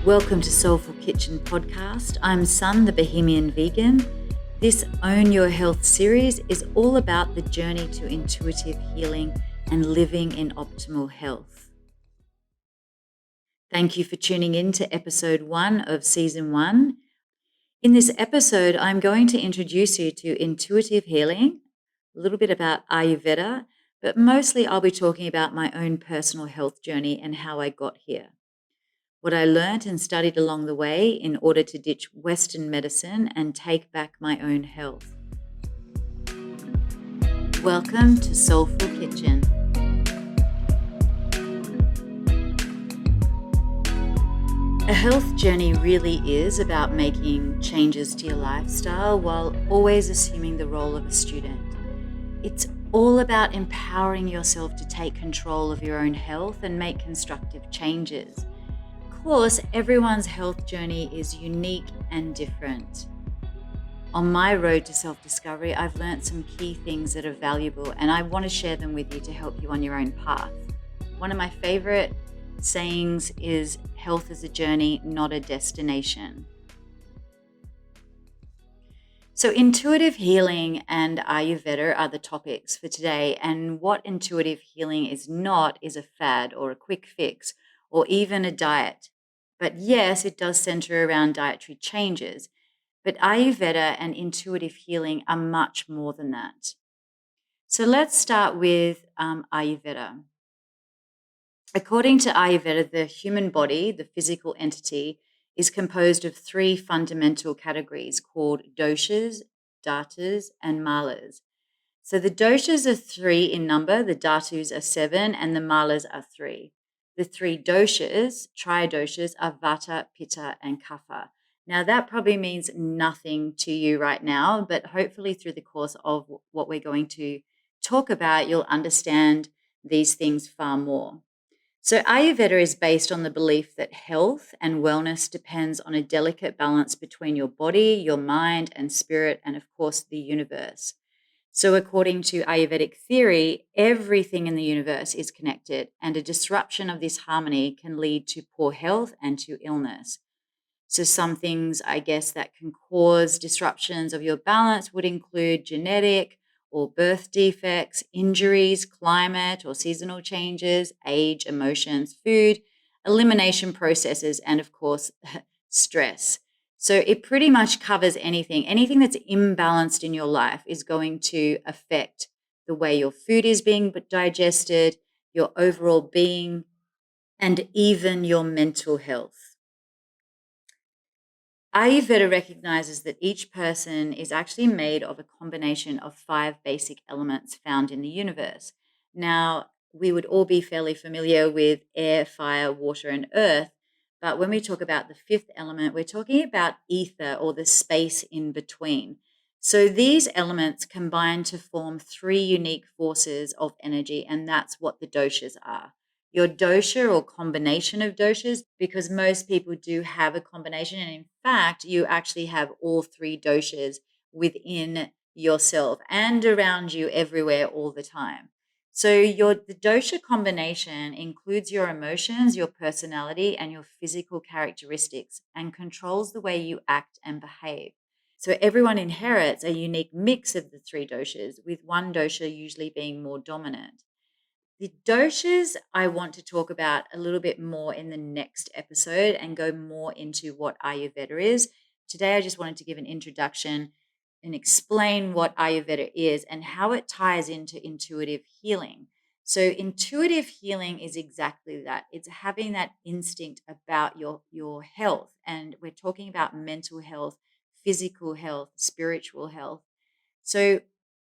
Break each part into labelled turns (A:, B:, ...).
A: Welcome to SolFul Kitchen Podcast. I'm Sun, the Bohemian Vegan. This Own Your Health series is all about the journey to intuitive healing and living in optimal health. Thank you for tuning in to episode 1 of season 1. In this episode, I'm going to introduce you to intuitive healing, a little bit about Ayurveda, but mostly I'll be talking about my own personal health journey and how I got here. What I learnt and studied along the way in order to ditch Western medicine and take back my own health. Welcome to SolFul Kitchen. A health journey really is about making changes to your lifestyle while always assuming the role of a student. It's all about empowering yourself to take control of your own health and make constructive changes. Of course, everyone's health journey is unique and different. On my road to self-discovery, I've learned some key things that are valuable, and I want to share them with you to help you on your own path. One of my favorite sayings is, health is a journey, not a destination. So intuitive healing and Ayurveda are the topics for today, and what intuitive healing is not is a fad or a quick fix or even a diet. But yes, it does center around dietary changes. But Ayurveda and intuitive healing are much more than that. So let's start with Ayurveda. According to Ayurveda, the human body, the physical entity, is composed of 3 fundamental categories called doshas, dhatus, and malas. So the doshas are 3 in number, the dhatus are 7, and the malas are 3. The 3 doshas, triadoshas, are vata, pitta, and kapha. Now that probably means nothing to you right now, but hopefully through the course of what we're going to talk about, you'll understand these things far more. So Ayurveda is based on the belief that health and wellness depends on a delicate balance between your body, your mind, and spirit, and of course the universe. So according to Ayurvedic theory, everything in the universe is connected, and a disruption of this harmony can lead to poor health and to illness. So some things, I guess, that can cause disruptions of your balance would include genetic or birth defects, injuries, climate or seasonal changes, age, emotions, food, elimination processes, and of course, stress. So it pretty much covers anything. Anything that's imbalanced in your life is going to affect the way your food is being digested, your overall being, and even your mental health. Ayurveda recognizes that each person is actually made of a combination of 5 basic elements found in the universe. Now, we would all be fairly familiar with air, fire, water, and earth. But when we talk about the 5th element, we're talking about ether or the space in between. So these elements combine to form 3 unique forces of energy, and that's what the doshas are. Your dosha or combination of doshas, because most people do have a combination. And in fact, you actually have all 3 doshas within yourself and around you everywhere all the time. So the dosha combination includes your emotions, your personality, and your physical characteristics and controls the way you act and behave. So everyone inherits a unique mix of the 3 doshas, with one dosha usually being more dominant. The doshas I want to talk about a little bit more in the next episode and go more into what Ayurveda is. Today, I just wanted to give an introduction and explain what Ayurveda is and how it ties into intuitive healing. So intuitive healing is exactly that. It's having that instinct about your health. And we're talking about mental health, physical health, spiritual health. So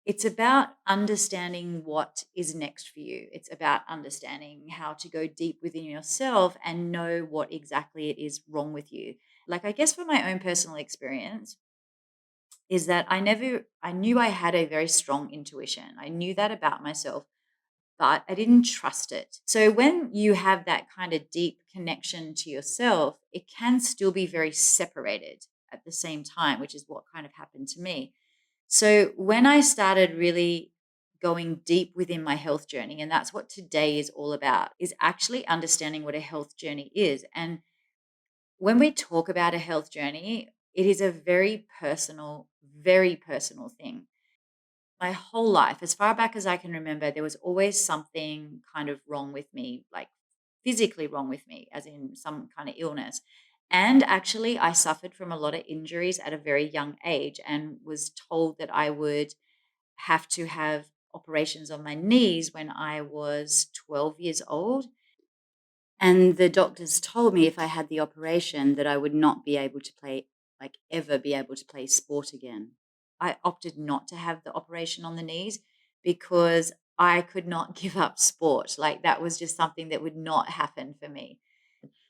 A: it's about understanding what is next for you. It's about understanding how to go deep within yourself and know what exactly it is wrong with you. Like, I guess for my own personal experience is that I knew I had a very strong intuition. I knew that about myself, but I didn't trust it. So when you have that kind of deep connection to yourself, it can still be very separated at the same time, which is what kind of happened to me. So when I started really going deep within my health journey, and that's what today is all about, is actually understanding what a health journey is. And When we talk about a health journey, it is a very personal thing. My whole life, as far back as I can remember, there was always something kind of wrong with me, like physically wrong with me, as in some kind of illness. And actually, I suffered from a lot of injuries at a very young age and was told that I would have to have operations on my knees when I was 12 years old. And the doctors told me if I had the operation that I would not be able to play, like ever be able to play sport again. I opted not to have the operation on the knees because I could not give up sport. Like that was just something that would not happen for me.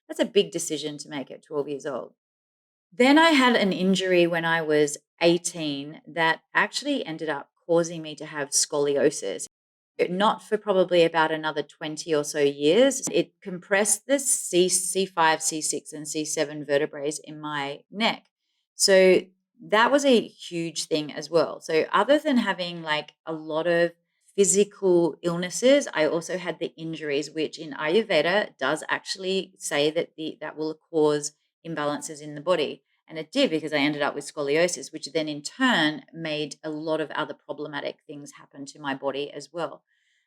A: That's a big decision to make at 12 years old. Then I had an injury when I was 18 that actually ended up causing me to have scoliosis. Not for probably about another 20 or so years. It compressed the C5, C6, and C7 vertebrae in my neck. So that was a huge thing as well. So other than having like a lot of physical illnesses, I also had the injuries, which in Ayurveda does actually say that that will cause imbalances in the body. And it did because I ended up with scoliosis, which then in turn made a lot of other problematic things happen to my body as well.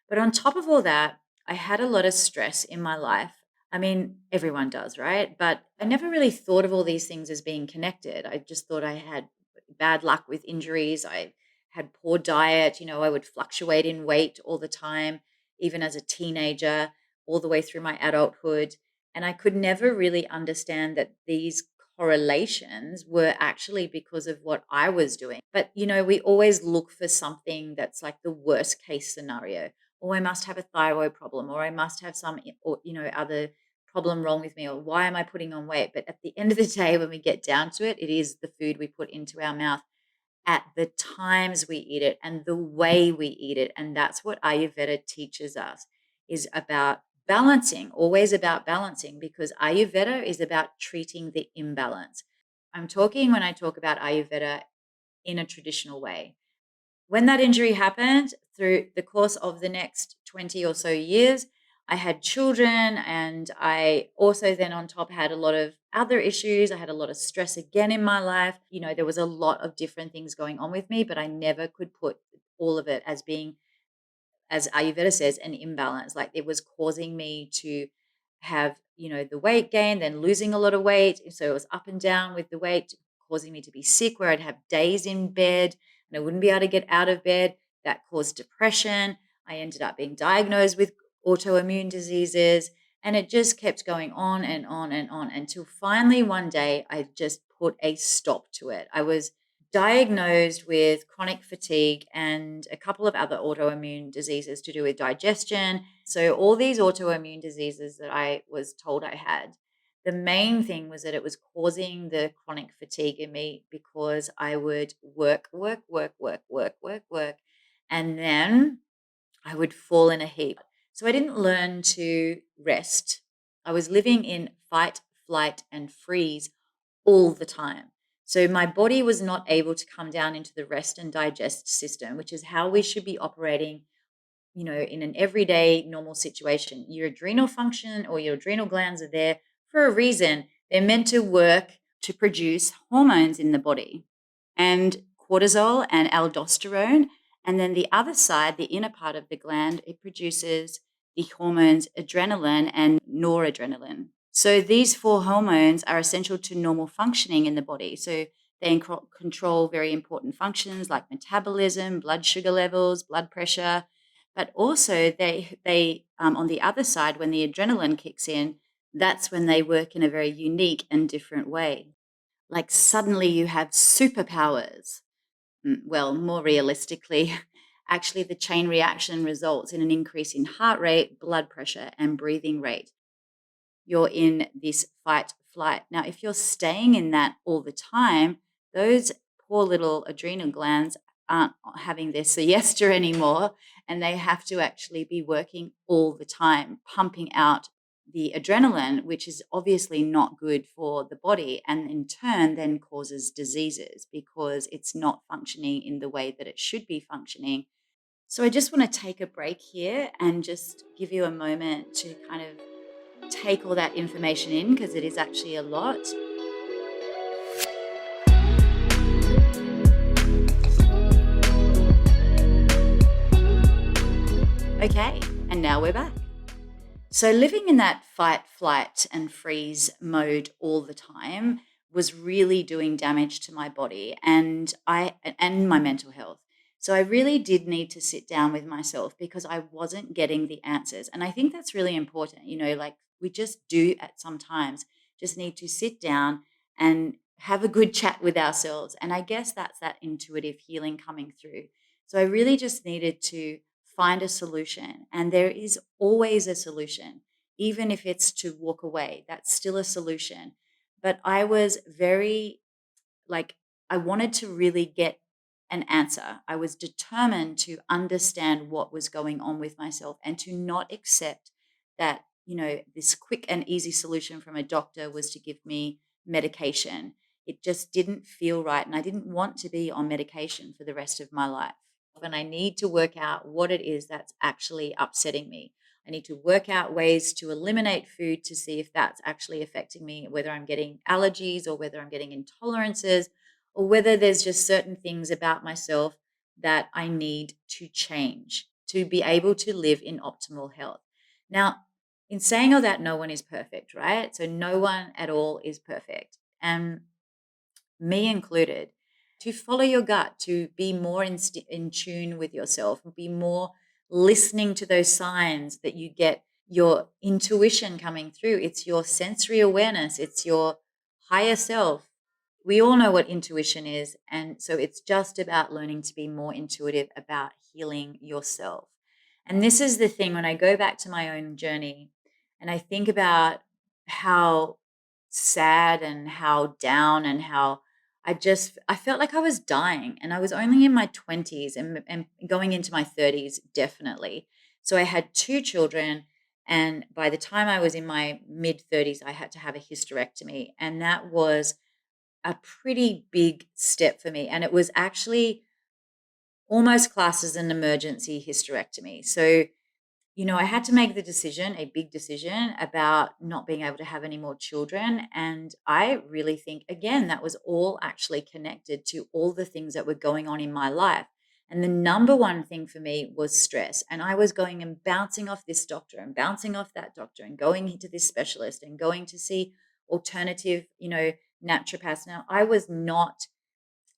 A: But on top of all that, I had a lot of stress in my life. I mean, everyone does, right? But I never really thought of all these things as being connected. I just thought I had bad luck with injuries. I had poor diet. I would fluctuate in weight all the time, even as a teenager, all the way through my adulthood. And I could never really understand that these correlations were actually because of what I was doing. But, we always look for something that's like the worst case scenario. Or I must have a thyroid problem, or I must have some, or, other problem wrong with me, or why am I putting on weight? But at the end of the day, when we get down to it, it is the food we put into our mouth at the times we eat it and the way we eat it. And that's what Ayurveda teaches us is about balancing, always about balancing, because Ayurveda is about treating the imbalance. I'm talking when I talk about Ayurveda in a traditional way. When that injury happened through the course of the next 20 or so years, I had children and I also then on top had a lot of other issues. I had a lot of stress again in my life. There was a lot of different things going on with me, but I never could put all of it as being, as Ayurveda says, an imbalance. Like it was causing me to have, the weight gain, then losing a lot of weight. So it was up and down with the weight, causing me to be sick where I'd have days in bed and I wouldn't be able to get out of bed. That caused depression. I ended up being diagnosed with autoimmune diseases. And it just kept going on and on and on until finally one day I just put a stop to it. I was diagnosed with chronic fatigue and a couple of other autoimmune diseases to do with digestion. So, all these autoimmune diseases that I was told I had, the main thing was that it was causing the chronic fatigue in me because I would work, work, work, work, work, work, work, and then I would fall in a heap. So, I didn't learn to rest. I was living in fight, flight, and freeze all the time. So my body was not able to come down into the rest and digest system, which is how we should be operating, in an everyday normal situation. Your adrenal function or your adrenal glands are there for a reason. They're meant to work to produce hormones in the body and cortisol and aldosterone. And then the other side, the inner part of the gland, it produces the hormones adrenaline and noradrenaline. So these four hormones are essential to normal functioning in the body. So they control very important functions like metabolism, blood sugar levels, blood pressure, but also they on the other side, when the adrenaline kicks in, that's when they work in a very unique and different way. Like suddenly you have superpowers. Well, more realistically, actually the chain reaction results in an increase in heart rate, blood pressure, and breathing rate. You're in this fight flight. Now, if you're staying in that all the time, those poor little adrenal glands aren't having their siesta anymore, and they have to actually be working all the time, pumping out the adrenaline, which is obviously not good for the body, and in turn then causes diseases because it's not functioning in the way that it should be functioning. So I just want to take a break here and just give you a moment to kind of take all that information in, because it is actually a lot. Okay, and now we're back. So living in that fight, flight, and freeze mode all the time was really doing damage to my body and my mental health. So I really did need to sit down with myself because I wasn't getting the answers. And I think that's really important. Like we just do at some times just need to sit down and have a good chat with ourselves. And I guess that's that intuitive healing coming through. So I really just needed to find a solution. And there is always a solution, even if it's to walk away, that's still a solution. But I was very, like, I wanted to really get an answer. I was determined to understand what was going on with myself and to not accept that, this quick and easy solution from a doctor was to give me medication. It just didn't feel right. And I didn't want to be on medication for the rest of my life. And I need to work out what it is that's actually upsetting me. I need to work out ways to eliminate food to see if that's actually affecting me, whether I'm getting allergies or whether I'm getting intolerances or whether there's just certain things about myself that I need to change to be able to live in optimal health. Now, in saying all that, no one is perfect, right? So no one at all is perfect. And me included, to follow your gut, to be more in tune with yourself, be more listening to those signs that you get, your intuition coming through. It's your sensory awareness, it's your higher self. We all know what intuition is. And so it's just about learning to be more intuitive about healing yourself. And this is the thing when I go back to my own journey and I think about how sad and how down and how I felt like I was dying, and I was only in my 20s and going into my 30s, definitely. So I had two children. And by the time I was in my mid 30s, I had to have a hysterectomy. And that was a pretty big step for me. And it was actually almost classed as an emergency hysterectomy. So I had to make the decision, a big decision about not being able to have any more children. And I really think, again, that was all actually connected to all the things that were going on in my life. And the number one thing for me was stress. And I was going and bouncing off this doctor and bouncing off that doctor and going into this specialist and going to see alternative, naturopaths. Now, I was not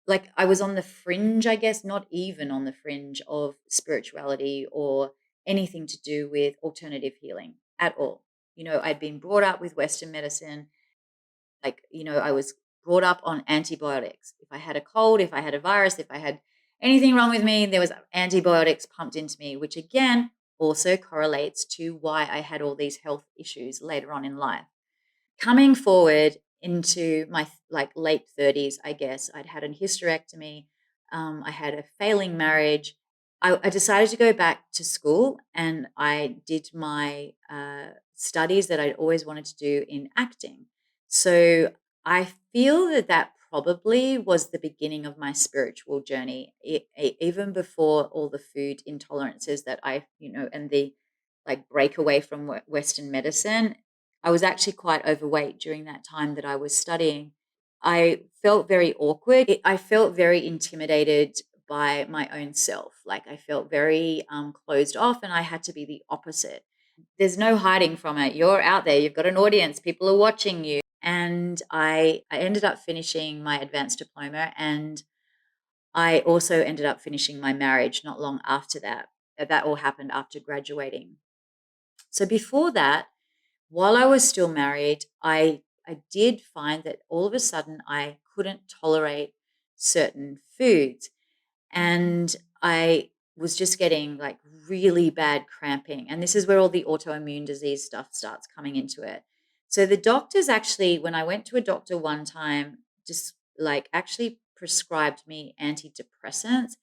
A: like I was on the fringe, I guess, not even on the fringe of spirituality or anything to do with alternative healing at all. I'd been brought up with Western medicine. I was brought up on antibiotics. If I had a cold, if I had a virus, if I had anything wrong with me, there was antibiotics pumped into me, which again also correlates to why I had all these health issues later on in life. Coming forward into my late 30s, I guess, I'd had a hysterectomy. I had a failing marriage. I decided to go back to school and I did my studies that I'd always wanted to do in acting. So I feel that probably was the beginning of my spiritual journey, even before all the food intolerances that and the break away from Western medicine. I was actually quite overweight during that time that I was studying. I felt very awkward. I felt very intimidated by my own self. Like I felt very closed off, and I had to be the opposite. There's no hiding from it. You're out there. You've got an audience. People are watching you. And I ended up finishing my advanced diploma, and I also ended up finishing my marriage not long after that. That all happened after graduating. So before that, while I was still married, I did find that all of a sudden I couldn't tolerate certain foods. And I was just getting really bad cramping. And this is where all the autoimmune disease stuff starts coming into it. So the doctors actually, when I went to a doctor one time, just actually prescribed me antidepressants.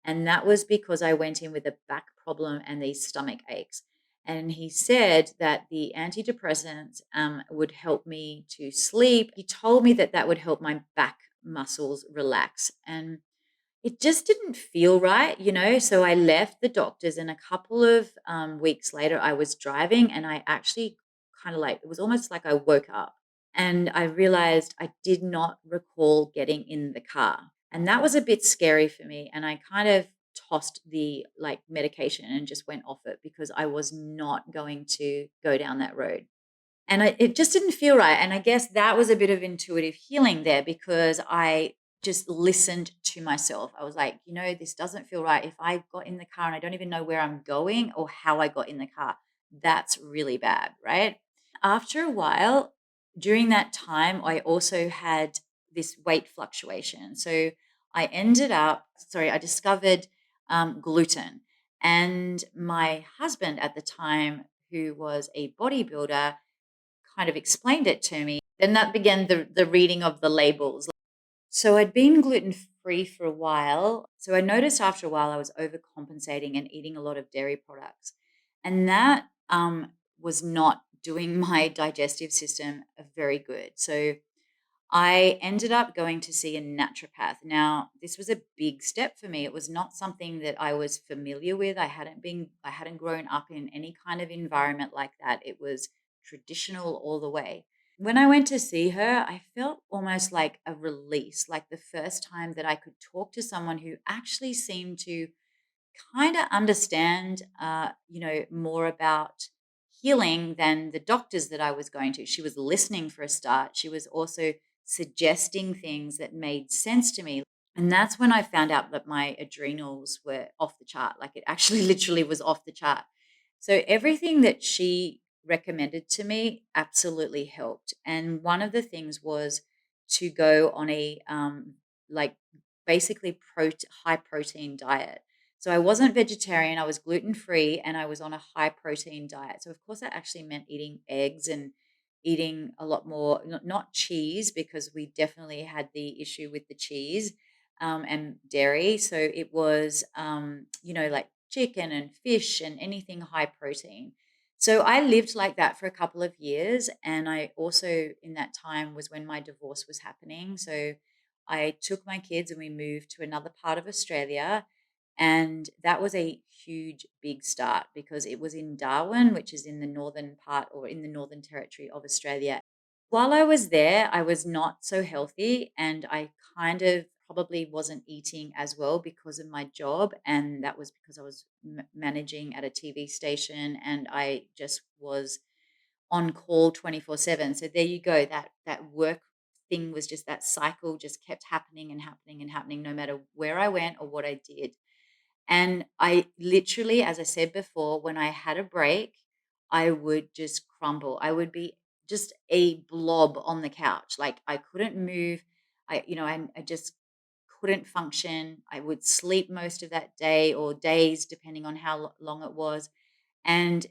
A: And that was because I went in with a back problem and these stomach aches. And he said that the antidepressants would help me to sleep. He told me that would help my back muscles relax. And it just didn't feel right. So I left the doctors, and a couple of weeks later, I was driving and I actually kind of like, it was almost like I woke up and I realized I did not recall getting in the car. And that was a bit scary for me. And I kind of tossed the like medication and just went off it because I was not going to go down that road. And it just didn't feel right. And I guess that was a bit of intuitive healing there because I just listened to myself. I was like, this doesn't feel right. If I got in the car and I don't even know where I'm going or how I got in the car, that's really bad, right? After a while, during that time, I also had this weight fluctuation. So I discovered gluten. And my husband at the time, who was a bodybuilder, kind of explained it to me. Then that began the reading of the labels. So I'd been gluten free for a while. So I noticed after a while I was overcompensating and eating a lot of dairy products. And that was not doing my digestive system very good. So I ended up going to see a naturopath. Now, this was a big step for me. It was not something that I was familiar with. I hadn't grown up in any kind of environment like that. It was traditional all the way. When I went to see her, I felt almost like a release, like the first time that I could talk to someone who actually seemed to kind of understand, more about healing than the doctors that I was going to. She was listening for a start. She was also suggesting things that made sense to me. And that's when I found out that my adrenals were off the chart. Like it actually literally was off the chart. So everything that she recommended to me absolutely helped. And one of the things was to go on a like basically high protein diet. So I wasn't vegetarian, I was gluten free, and I was on a high protein diet. So of course that actually meant eating eggs and eating a lot more, not cheese, because we definitely had the issue with the cheese and dairy. So it was, like chicken and fish and anything high protein. So I lived like that for a couple of years. And I also, in that time, was when my divorce was happening. So I took my kids and we moved to another part of Australia. And that was a huge, big start because it was in Darwin, which is in the northern part or in the Northern Territory of Australia. While I was there, I was not so healthy and I kind of probably wasn't eating as well because of my job. And that was because I was managing at a TV station and I just was on call 24/7. So there you go. That work thing was just that cycle just kept happening and happening and happening no matter where I went or what I did. And I literally, as I said before, when I had a break, I would just crumble. I would be just a blob on the couch. Like I couldn't move. I just couldn't function. I would sleep most of that day or days, depending on how long it was. And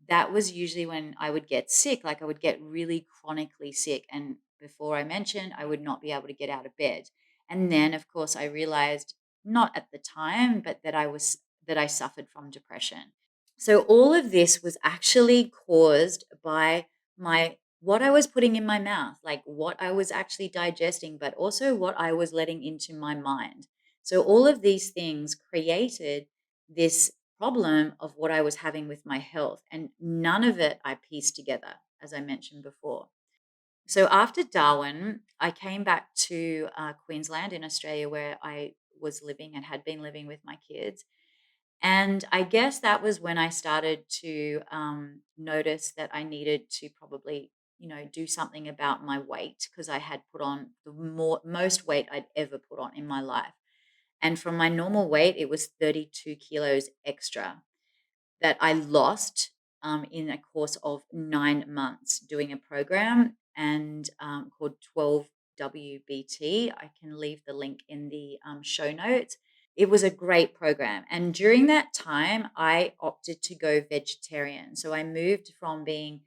A: that was usually when I would get sick. Like I would get really chronically sick. And before I mentioned, I would not be able to get out of bed. And then, of course, I realized not at the time, but that I suffered from depression. So all of this was actually caused by my what I was putting in my mouth, like what I was actually digesting, but also what I was letting into my mind. So all of these things created this problem of what I was having with my health, and none of it I pieced together, as I mentioned before. So after Darwin, I came back to Queensland in Australia, where I was living and had been living with my kids. And I guess that was when I started to notice that I needed to probably, do something about my weight because I had put on the most weight I'd ever put on in my life. And from my normal weight, it was 32 kilos extra that I lost in a course of 9 months doing a program and called 12WBT. I can leave the link in the show notes. It was a great program. And during that time, I opted to go vegetarian. So I moved from being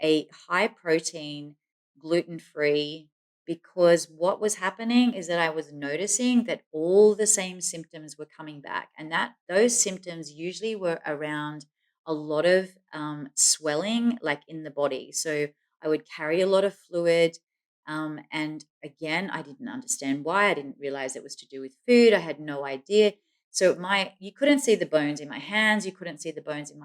A: a high protein, gluten free, because what was happening is that I was noticing that all the same symptoms were coming back. And that those symptoms usually were around a lot of swelling, like in the body. So I would carry a lot of fluid. And again, I didn't understand why. I didn't realize it was to do with food. I had no idea. So you couldn't see the bones in my hands. You couldn't see the bones in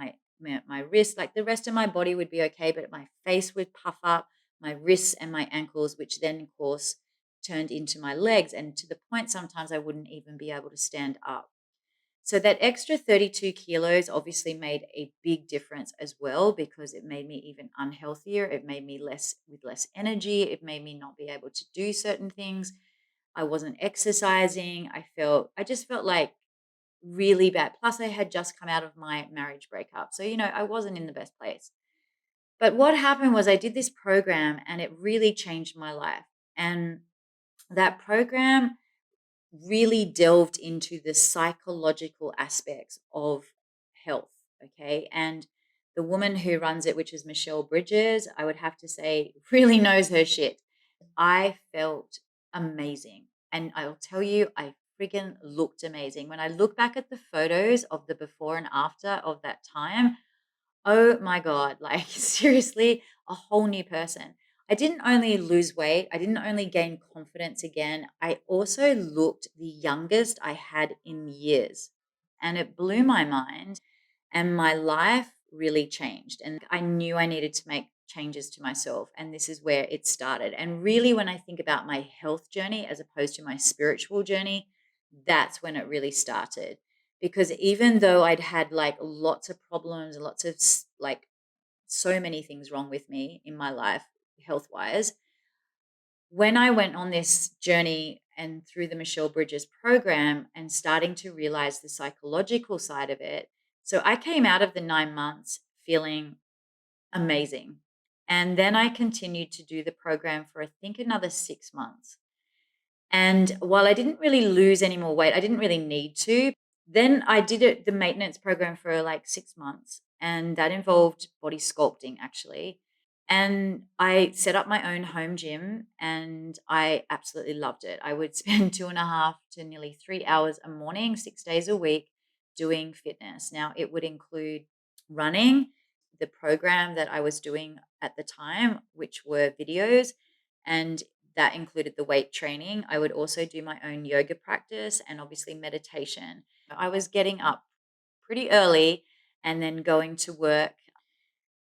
A: my wrist, like the rest of my body would be okay, but my face would puff up, my wrists and my ankles, which then, of course, turned into my legs. And to the point, sometimes I wouldn't even be able to stand up. So that extra 32 kilos obviously made a big difference as well because it made me even unhealthier. It made me less energy. It made me not be able to do certain things. I wasn't exercising. I just felt like really bad. Plus, I had just come out of my marriage breakup. So, I wasn't in the best place. But what happened was I did this program and it really changed my life. And that program really delved into the psychological aspects of health. Okay. And the woman who runs it, which is Michelle Bridges, I would have to say, really knows her shit. I felt amazing. And I'll tell you, I friggin' looked amazing. When I look back at the photos of the before and after of that time, oh my God, like seriously, a whole new person. I didn't only lose weight, I didn't only gain confidence again, I also looked the youngest I had in years. And it blew my mind. And my life really changed. And I knew I needed to make changes to myself. And this is where it started. And really, when I think about my health journey as opposed to my spiritual journey, that's when it really started because even though I'd had like lots of problems, lots of like so many things wrong with me in my life, health wise, when I went on this journey and through the Michelle Bridges program and starting to realize the psychological side of it. So I came out of the 9 months feeling amazing. And then I continued to do the program for I think another 6 months. And while I didn't really lose any more weight, I didn't really need to. Then I did the maintenance program for like 6 months, and that involved body sculpting actually. And I set up my own home gym, and I absolutely loved it. I would spend 2.5 to nearly 3 hours a morning, 6 days a week, doing fitness. Now, it would include running, the program that I was doing at the time, which were videos, and that included the weight training. I would also do my own yoga practice and obviously meditation. I was getting up pretty early and then going to work.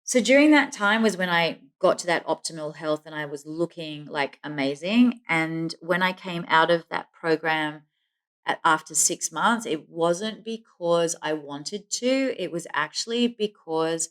A: So during that time was when I got to that optimal health and I was looking like amazing. And when I came out of that program after 6 months, it wasn't because I wanted to, it was actually because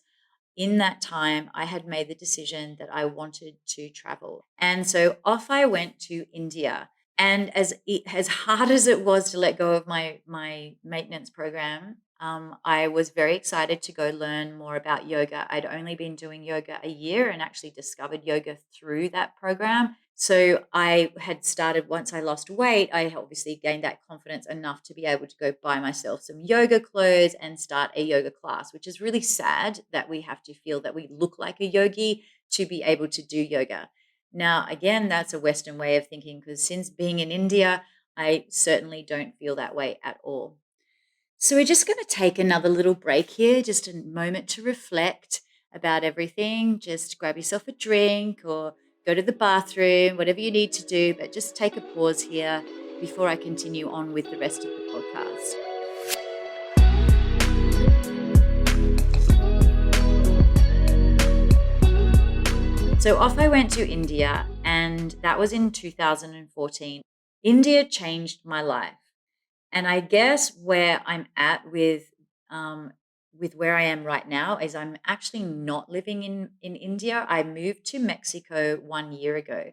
A: in that time, I had made the decision that I wanted to travel. And so off I went to India. And as hard as it was to let go of my maintenance program, I was very excited to go learn more about yoga. I'd only been doing yoga a year and actually discovered yoga through that program. So I had started once I lost weight, I obviously gained that confidence enough to be able to go buy myself some yoga clothes and start a yoga class, which is really sad that we have to feel that we look like a yogi to be able to do yoga. Now, again, that's a Western way of thinking because since being in India, I certainly don't feel that way at all. So, we're just going to take another little break here, just a moment to reflect about everything. Just grab yourself a drink or go to the bathroom, whatever you need to do, but just take a pause here before I continue on with the rest of the podcast. So off I went to India, and that was in 2014. India changed my life. And I guess where I'm at with where I am right now is I'm actually not living in India. I moved to Mexico 1 year ago.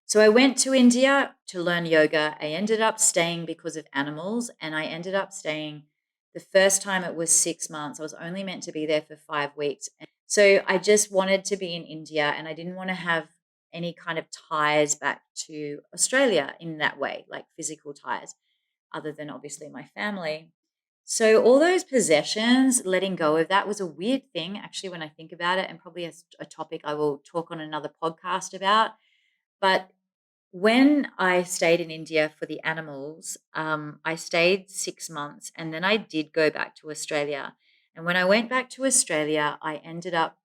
A: So I went to India to learn yoga. I ended up staying because of animals, and I ended up staying the first time it was 6 months. I was only meant to be there for 5 weeks. So I just wanted to be in India and I didn't want to have any kind of ties back to Australia in that way, like physical ties, other than obviously my family. So all those possessions, letting go of that was a weird thing, actually, when I think about it, and probably a topic I will talk on another podcast about. But when I stayed in India for the animals, I stayed 6 months and then I did go back to Australia. And when I went back to Australia, I ended up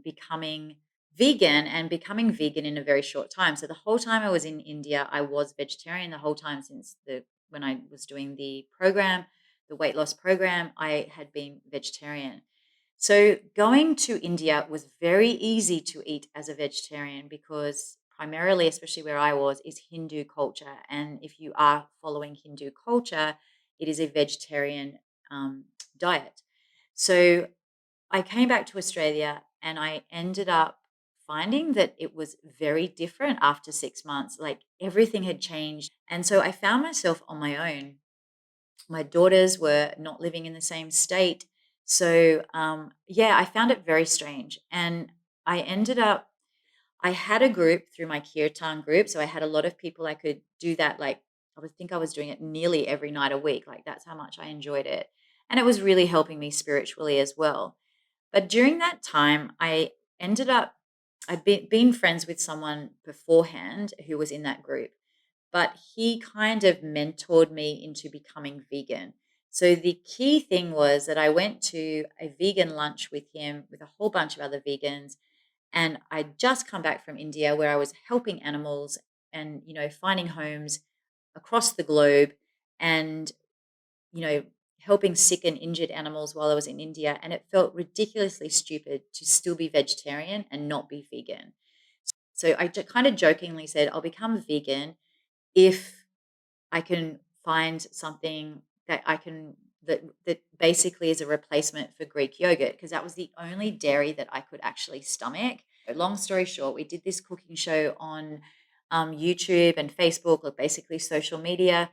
A: becoming vegan and becoming vegan in a very short time. So the whole time I was in India, I was vegetarian. The whole time since when I was doing the program, the weight loss program, I had been vegetarian. So going to India was very easy to eat as a vegetarian because primarily, especially where I was, is Hindu culture. And if you are following Hindu culture, it is a vegetarian um, diet. So I came back to Australia and I ended up finding that it was very different after 6 months. Like everything had changed. And so I found myself on my own. My daughters were not living in the same state. So, yeah, I found it very strange. And I ended up, I had a group through my kirtan group. So I had a lot of people I could do that. Like, I would think I was doing it nearly every night a week. Like, that's how much I enjoyed it. And it was really helping me spiritually as well. But during that time, I ended up, I'd been friends with someone beforehand who was in that group, but he kind of mentored me into becoming vegan. So the key thing was that I went to a vegan lunch with him with a whole bunch of other vegans. And I'd just come back from India where I was helping animals and, finding homes across the globe and, you know, helping sick and injured animals while I was in India. And it felt ridiculously stupid to still be vegetarian and not be vegan. So I kind of jokingly said, I'll become vegan if I can find something that I can that basically is a replacement for Greek yogurt because that was the only dairy that I could actually stomach. Long story short, we did this cooking show on YouTube and Facebook, or basically social media,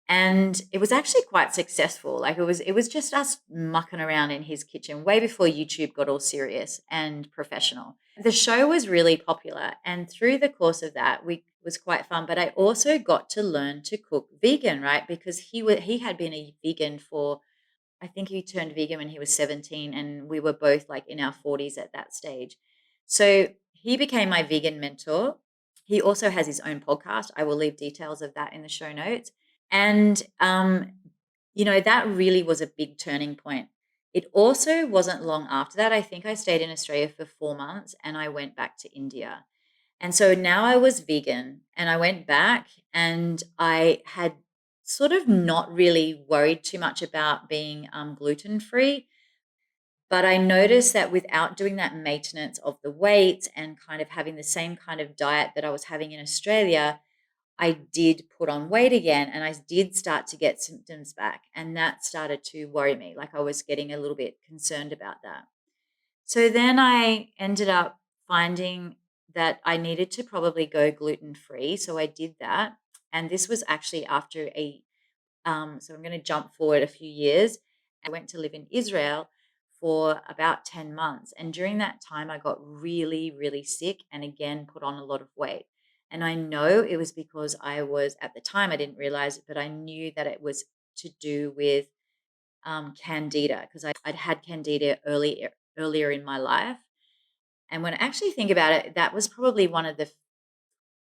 A: and it was actually quite successful. Like it was just us mucking around in his kitchen way before YouTube got all serious and professional. The show was really popular, and through the course of that, we was quite fun. But I also got to learn to cook vegan, right? Because he had been a vegan for, I think he turned vegan when he was 17, and we were both like in our 40s at that stage. So he became my vegan mentor. He also has his own podcast. I will leave details of that in the show notes. And, that really was a big turning point. It also wasn't long after that. I think I stayed in Australia for 4 months and I went back to India. And so now I was vegan and I went back and I had sort of not really worried too much about being gluten free. But I noticed that without doing that maintenance of the weight and kind of having the same kind of diet that I was having in Australia, I did put on weight again and I did start to get symptoms back. And that started to worry me. Like I was getting a little bit concerned about that. So then I ended up finding that I needed to probably go gluten free. So I did that. And this was actually after so I'm going to jump forward a few years. I went to live in Israel for about 10 months. And during that time, I got really, really sick and again put on a lot of weight. And I know it was because I was, at the time, I didn't realize it, but I knew that it was to do with candida because I'd had candida earlier in my life. And when I actually think about it, that was probably one of the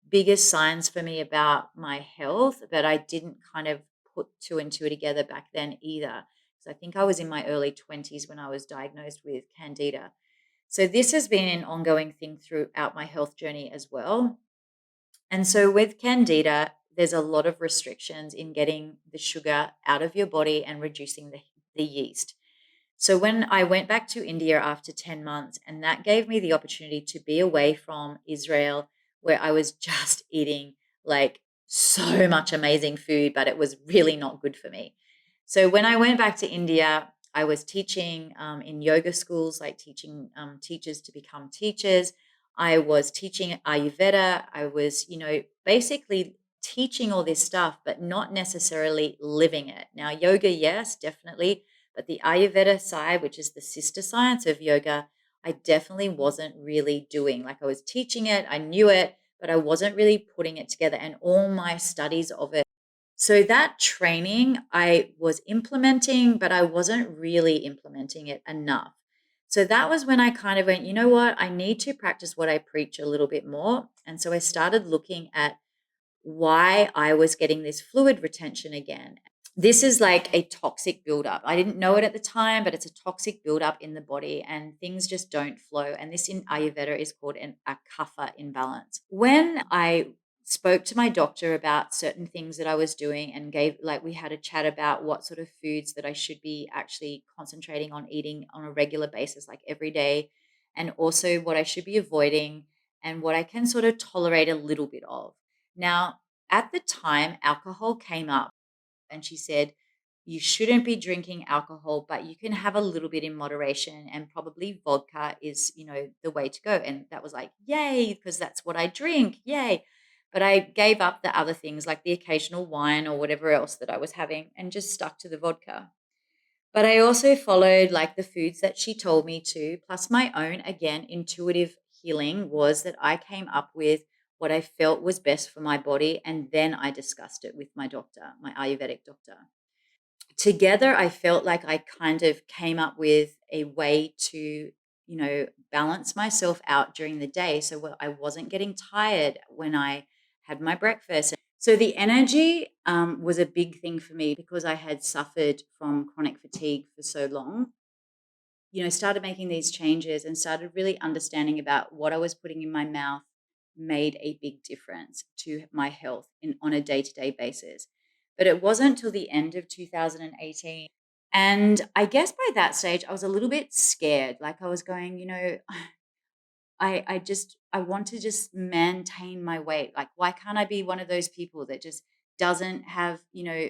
A: biggest signs for me about my health, but I didn't kind of put two and two together back then either. So I think I was in my early 20s when I was diagnosed with candida. So this has been an ongoing thing throughout my health journey as well. And so with candida, there's a lot of restrictions in getting the sugar out of your body and reducing the yeast. So when I went back to India after 10 months, and that gave me the opportunity to be away from Israel, where I was just eating like so much amazing food, but it was really not good for me. So when I went back to India, I was teaching in yoga schools, like teaching teachers to become teachers. I was teaching Ayurveda. I was, basically teaching all this stuff, but not necessarily living it. Now, yoga, yes, definitely. But the Ayurveda side, which is the sister science of yoga, I definitely wasn't really doing. Like I was teaching it, I knew it, but I wasn't really putting it together. And all my studies of it, so that training I was implementing, but I wasn't really implementing it enough. So that was when I kind of went, you know what? I need to practice what I preach a little bit more. And so I started looking at why I was getting this fluid retention again. This is like a toxic buildup. I didn't know it at the time, but it's a toxic buildup in the body and things just don't flow. And this in Ayurveda is called a kapha imbalance. When I spoke to my doctor about certain things that I was doing and we had a chat about what sort of foods that I should be actually concentrating on eating on a regular basis, like every day, and also what I should be avoiding and what I can sort of tolerate a little bit of. Now, at the time, alcohol came up and she said, you shouldn't be drinking alcohol, but you can have a little bit in moderation, and probably vodka is, the way to go. And that was like, yay, because that's what I drink. Yay. But I gave up the other things like the occasional wine or whatever else that I was having and just stuck to the vodka. But I also followed like the foods that she told me to, plus my own, again, intuitive healing was that I came up with what I felt was best for my body. And then I discussed it with my doctor, my Ayurvedic doctor. Together, I felt like I kind of came up with a way to, balance myself out during the day. So I wasn't getting tired when I had my breakfast. So the energy was a big thing for me because I had suffered from chronic fatigue for so long. Started making these changes and started really understanding about what I was putting in my mouth made a big difference to my health on a day-to-day basis. But it wasn't till the end of 2018. And I guess by that stage, I was a little bit scared. Like I was going, I want to just maintain my weight. Like, why can't I be one of those people that just doesn't have,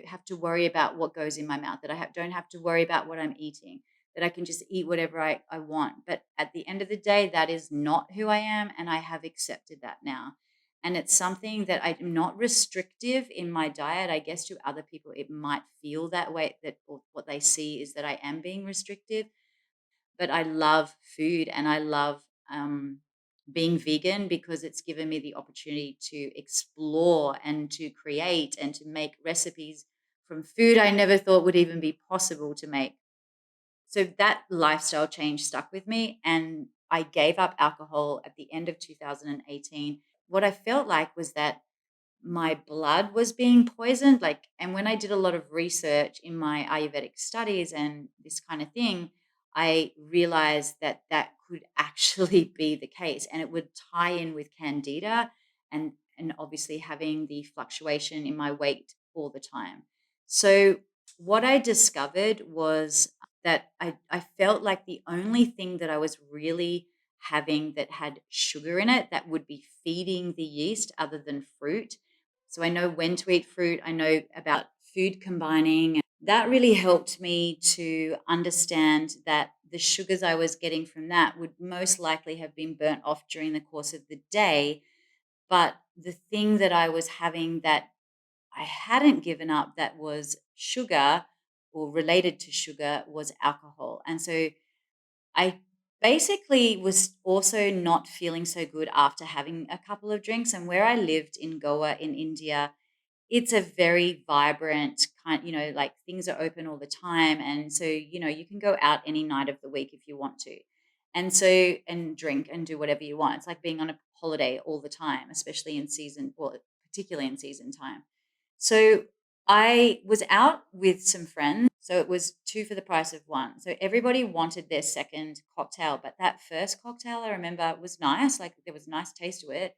A: have to worry about what goes in my mouth, that don't have to worry about what I'm eating, that I can just eat whatever I want. But at the end of the day, that is not who I am. And I have accepted that now. And it's something that I'm not restrictive in my diet. I guess to other people, it might feel that way, that or what they see is that I am being restrictive, but I love food and I love being vegan because it's given me the opportunity to explore and to create and to make recipes from food I never thought would even be possible to make. So that lifestyle change stuck with me, and I gave up alcohol at the end of 2018. What I felt like was that my blood was being poisoned, and when I did a lot of research in my Ayurvedic studies and this kind of thing, I realized that that could actually be the case, and it would tie in with candida and obviously having the fluctuation in my weight all the time. So what I discovered was that I felt like the only thing that I was really having that had sugar in it that would be feeding the yeast other than fruit. So I know when to eat fruit. I know about food combining. That really helped me to understand that the sugars I was getting from that would most likely have been burnt off during the course of the day. But the thing that I was having that I hadn't given up that was sugar or related to sugar was alcohol. And so I basically was also not feeling so good after having a couple of drinks. And where I lived in Goa in India, it's a very vibrant kind, like things are open all the time. And so, you can go out any night of the week if you want to. And so, and drink and do whatever you want. It's like being on a holiday all the time, especially in season, well, particularly in season time. So I was out with some friends. So it was two for the price of one. So everybody wanted their second cocktail. But that first cocktail, I remember, was nice. Like there was a nice taste to it,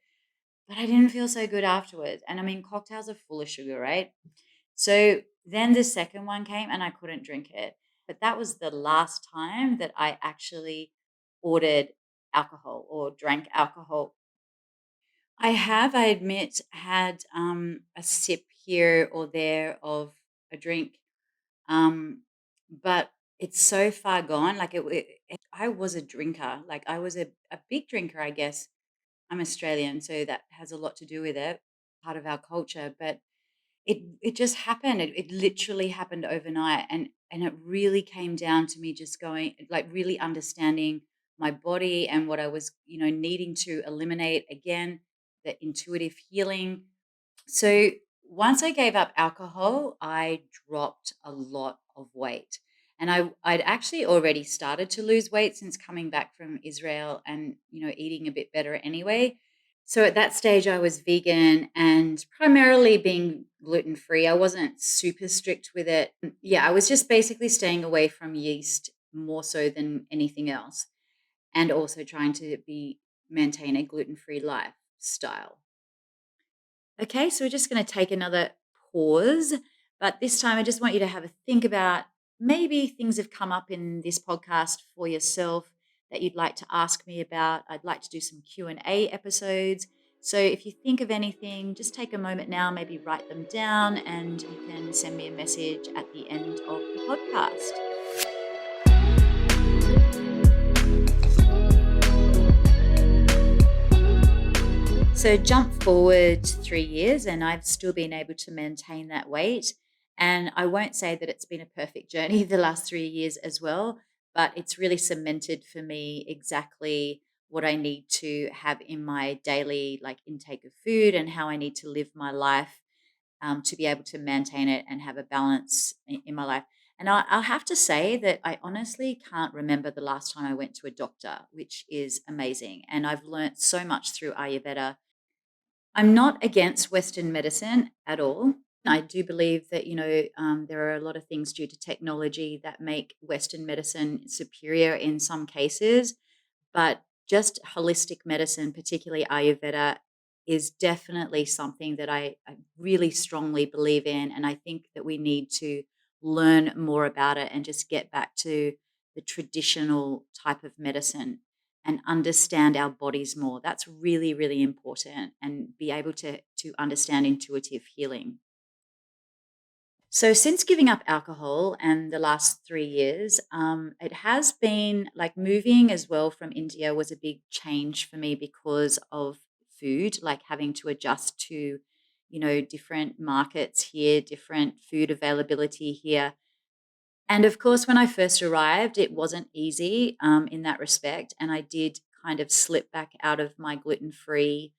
A: but I didn't feel so good afterwards. And I mean, cocktails are full of sugar, right? So then the second one came and I couldn't drink it. But that was the last time that I actually ordered alcohol or drank alcohol. I have, I admit, had a sip here or there of a drink, um, but it's so far gone. I was a drinker. Like I was a big drinker, I guess. I'm Australian, so that has a lot to do with it, part of our culture. But it just happened. It literally happened overnight, and it really came down to me just going like really understanding my body and what I was needing to eliminate again, the intuitive healing. So once I gave up alcohol, I dropped a lot of weight. And I'd actually already started to lose weight since coming back from Israel and, eating a bit better anyway. So at that stage, I was vegan and primarily being gluten free. I wasn't super strict with it. Yeah, I was just basically staying away from yeast more so than anything else, and also trying to be maintain a gluten free lifestyle. Okay, so we're just going to take another pause, but this time I just want you to have a think about maybe things have come up in this podcast for yourself that you'd like to ask me about. I'd like to do some Q&A episodes. So if you think of anything, just take a moment now, maybe write them down, and you can send me a message at the end of the podcast. So jump forward 3 years, and I've still been able to maintain that weight. And I won't say that it's been a perfect journey the last 3 years as well, but it's really cemented for me exactly what I need to have in my daily intake of food and how I need to live my life to be able to maintain it and have a balance in my life. And I'll have to say that I honestly can't remember the last time I went to a doctor, which is amazing. And I've learnt so much through Ayurveda. I'm not against Western medicine at all. I do believe that, there are a lot of things due to technology that make Western medicine superior in some cases, but just holistic medicine, particularly Ayurveda, is definitely something that I really strongly believe in. And I think that we need to learn more about it and just get back to the traditional type of medicine and understand our bodies more. That's really, really important, and be able to understand intuitive healing. So, since giving up alcohol and the last 3 years, it has been like moving as well from India was a big change for me because of food, like having to adjust to, different markets here, different food availability here. And of course, when I first arrived, it wasn't easy in that respect. And I did kind of slip back out of my gluten free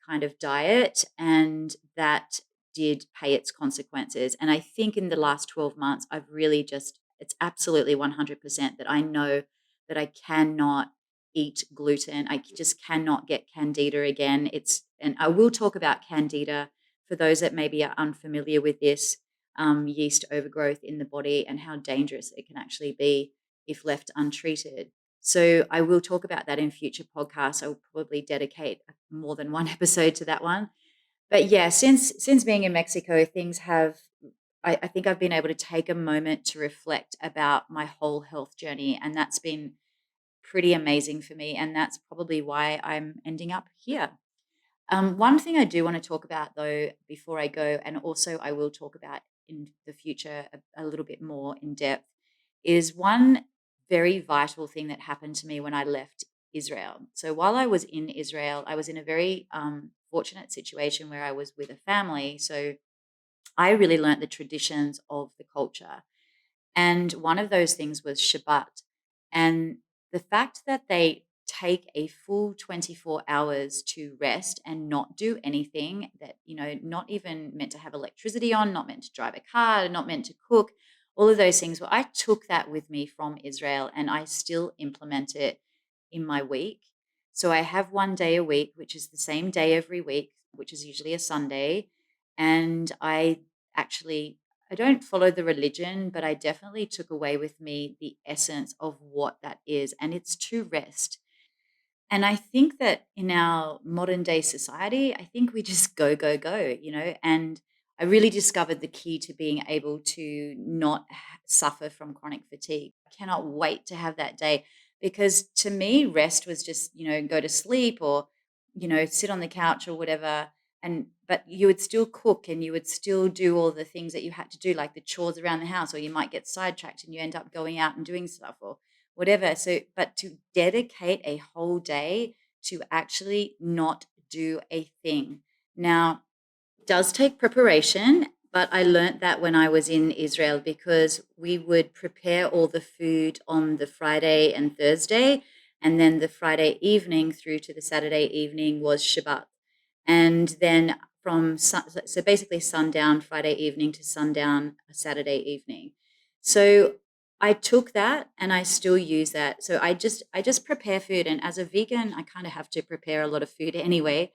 A: kind of diet. And that did pay its consequences. And I think in the last 12 months, I've really just, it's absolutely 100% that I know that I cannot eat gluten. Just cannot get candida again. And I will talk about candida for those that maybe are unfamiliar with this, yeast overgrowth in the body and how dangerous it can actually be if left untreated. So I will talk about that in future podcasts. I will probably dedicate more than one episode to that one. But yeah, since being in Mexico, things have. I think I've been able to take a moment to reflect about my whole health journey, and that's been pretty amazing for me. And that's probably why I'm ending up here. One thing I do want to talk about, though, before I go, and also I will talk about in the future a little bit more in depth, is one very vital thing that happened to me when I left Israel. So while I was in Israel, I was in a very fortunate situation where I was with a family. So I really learnt the traditions of the culture. And one of those things was Shabbat. And the fact that they take a full 24 hours to rest and not do anything, that, not even meant to have electricity on, not meant to drive a car, not meant to cook, all of those things. Well, I took that with me from Israel and I still implement it in my week. So I have one day a week, which is the same day every week, which is usually a Sunday. And actually I don't follow the religion, but I definitely took away with me the essence of what that is, and it's to rest. And I think that in our modern day society, I think we just go, go, go, and I really discovered the key to being able to not suffer from chronic fatigue. I cannot wait to have that day because to me, rest was just, go to sleep or, sit on the couch or whatever. But you would still cook and you would still do all the things that you had to do, like the chores around the house, or you might get sidetracked and you end up going out and doing stuff or whatever. So, but to dedicate a whole day to actually not do a thing. Now, it does take preparation, but I learnt that when I was in Israel because we would prepare all the food on the Friday and Thursday. And then the Friday evening through to the Saturday evening was Shabbat. And then so basically sundown Friday evening to sundown Saturday evening. So I took that and I still use that. So I just prepare food, and as a vegan, I kind of have to prepare a lot of food anyway.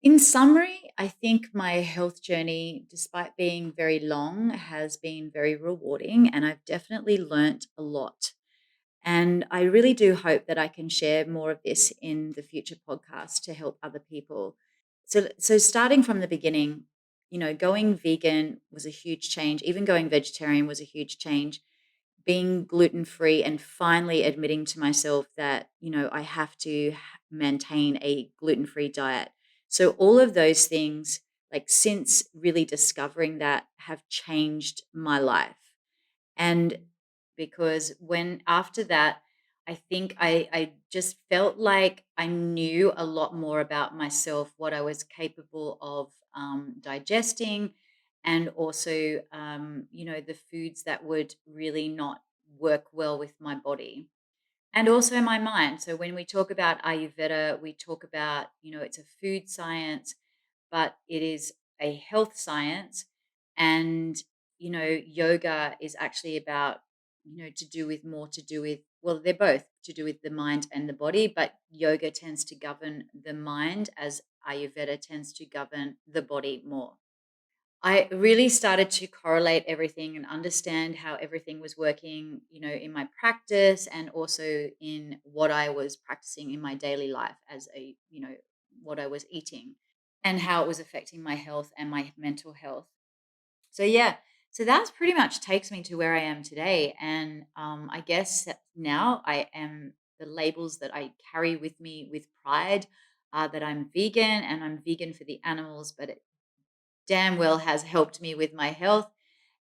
A: In summary, I think my health journey, despite being very long, has been very rewarding, and I've definitely learnt a lot. And I really do hope that I can share more of this in the future podcast to help other people. So starting from the beginning, going vegan was a huge change. Even going vegetarian was a huge change. Being gluten free and finally admitting to myself that, I have to maintain a gluten free diet. So all of those things, like since really discovering that, have changed my life. And because when after that, I think I just felt like I knew a lot more about myself, what I was capable of digesting, and also, the foods that would really not work well with my body and also my mind. So when we talk about Ayurveda, we talk about, it's a food science, but it is a health science. And, yoga is actually about, to do with, well, they're both to do with the mind and the body, but yoga tends to govern the mind as Ayurveda tends to govern the body more. I really started to correlate everything and understand how everything was working, in my practice and also in what I was practicing in my daily life as what I was eating and how it was affecting my health and my mental health. So, yeah, so that's pretty much takes me to where I am today. And I guess that now I am the labels that I carry with me with pride are that I'm vegan and I'm vegan for the animals, but damn well has helped me with my health.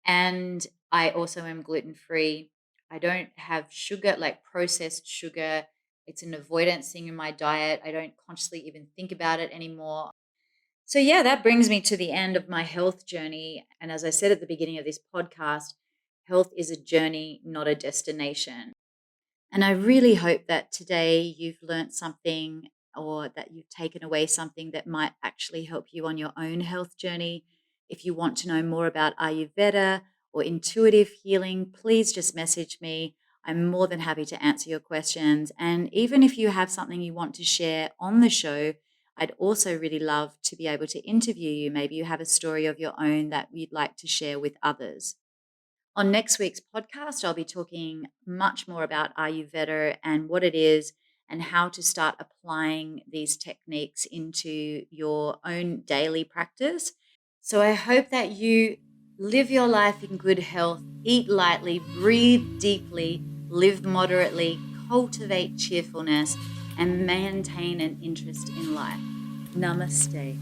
A: And I also am gluten free. I don't have sugar, like processed sugar. It's an avoidance thing in my diet. I don't consciously even think about it anymore. So, yeah, that brings me to the end of my health journey. And as I said at the beginning of this podcast, health is a journey, not a destination. And I really hope that today you've learnt something or that you've taken away something that might actually help you on your own health journey. If you want to know more about Ayurveda or intuitive healing, please just message me. I'm more than happy to answer your questions. And even if you have something you want to share on the show, I'd also really love to be able to interview you. Maybe you have a story of your own that you'd like to share with others. On next week's podcast, I'll be talking much more about Ayurveda and what it is and how to start applying these techniques into your own daily practice. So I hope that you live your life in good health, eat lightly, breathe deeply, live moderately, cultivate cheerfulness, and maintain an interest in life. Namaste.